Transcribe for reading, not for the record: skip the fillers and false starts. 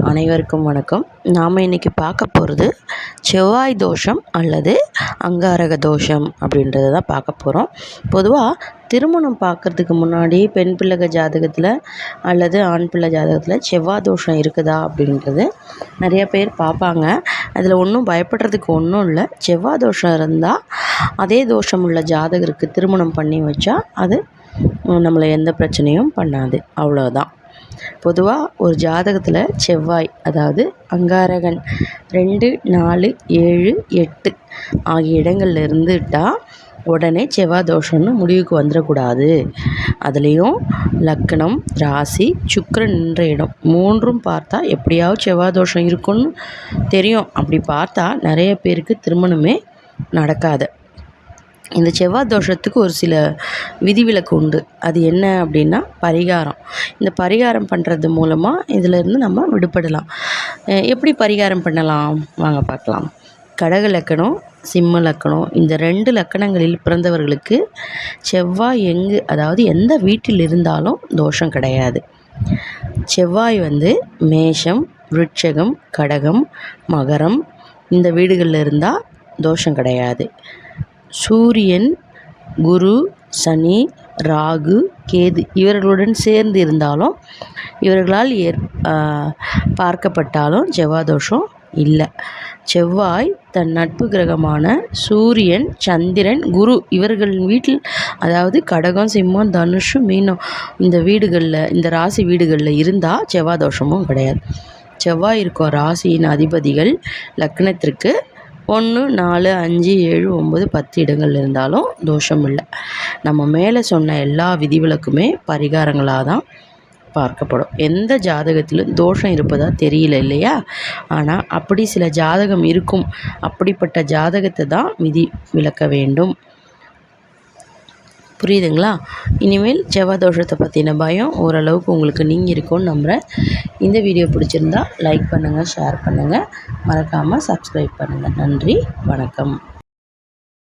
அனைவருக்கும் வணக்கம். நாம் இன்றைக்கி பார்க்க போகிறது செவ்வாய் தோஷம் அல்லது அங்காரக தோஷம் அப்படின்றத தான் பார்க்க போகிறோம். பொதுவாக திருமணம் பார்க்குறதுக்கு முன்னாடி பெண் பிள்ளை ஜாதகத்தில் அல்லது ஆண் பிள்ளை ஜாதகத்தில் செவ்வாய் தோஷம் இருக்குதா அப்படின்றது நிறைய பேர் பார்ப்பாங்க. அதில் ஒன்றும் பயப்படுறதுக்கு ஒன்றும் இல்லை. செவ்வாய் தோஷம் இருந்தால் அதே தோஷம் உள்ள ஜாதகருக்கு திருமணம் பண்ணி வச்சா அது நம்மளை எந்த பிரச்சனையும் பண்ணாது, அவ்வளோதான். பொதுவாக ஒரு ஜாதகத்தில் செவ்வாய், அதாவது அங்காரகன் 2, 4, 7, 8 ஆகிய இடங்களில் இருந்துட்டால் உடனே செவ்வாய் தோஷம்னு முடிவுக்கு வந்துடக்கூடாது. அதுலேயும் லக்னம், ராசி, சுக்கிரன் நின்ற இடம் 3ம் பார்த்தா எப்படியாவது செவ்வாய் தோஷம் இருக்குன்னு தெரியும். அப்படி பார்த்தா நிறைய பேருக்கு திருமணமே நடக்காது. இந்த செவ்வாய் தோஷத்துக்கு ஒரு சில விதிவிலக்கு உண்டு. அது என்ன அப்படின்னா பரிகாரம். இந்த பரிகாரம் பண்ணுறது மூலமாக இதிலேருந்து நம்ம விடுபடலாம். எப்படி பரிகாரம் பண்ணலாம் வாங்க பார்க்கலாம். கடக லக்கணம், சிம்ம லக்கணம், இந்த 2 லக்கணங்களில் பிறந்தவர்களுக்கு செவ்வாய் அதாவது எந்த வீட்டில் இருந்தாலும் தோஷம் கிடையாது. செவ்வாய் மேஷம், விருட்சகம், கடகம், மகரம் இந்த வீடுகளில் இருந்தால் தோஷம் கிடையாது. சூரியன், குரு, சனி, ராகு, கேது இவர்களுடன் சேர்ந்து இருந்தாலும் இவர்களால் பார்க்கப்பட்டாலும் செவ்வாய் தோஷம் இல்லை. செவ்வாய் தன் நட்பு கிரகமான சூரியன், சந்திரன், குரு இவர்களின் வீட்டில், அதாவது கடகம், சிம்மம், தனுஷு, மீனம் இந்த வீடுகளில், இந்த ராசி வீடுகளில் இருந்தால் செவ்வாய் தோஷமும் கிடையாது. செவ்வாய் இருக்கும் ராசியின் அதிபதிகள் லக்னத்திற்கு 1, 4, 5, 7, 9, 10 இடங்கள் இருந்தாலும் தோஷம் இல்லை. நம்ம மேலே சொன்ன எல்லா விதிவிலக்குமே பரிகாரங்களாக தான் பார்க்கப்படும். எந்த ஜாதகத்திலும் தோஷம் இருப்பதாக தெரியல இல்லையா? ஆனால் அப்படி சில ஜாதகம் இருக்கும். அப்படிப்பட்ட ஜாதகத்தை தான் விதி விலக்க வேண்டும். புரியுதுங்களா? இனிமேல் செவ்வாய் தோஷத்தை பற்றின பயம் ஓரளவுக்கு உங்களுக்கு நீங்கள் இருக்கும்னு நம்புகிறேன். இந்த வீடியோ பிடிச்சிருந்தா லைக் பண்ணுங்கள், ஷேர் பண்ணுங்கள், மறக்காமல் சப்ஸ்கிரைப் பண்ணுங்கள். நன்றி, வணக்கம்.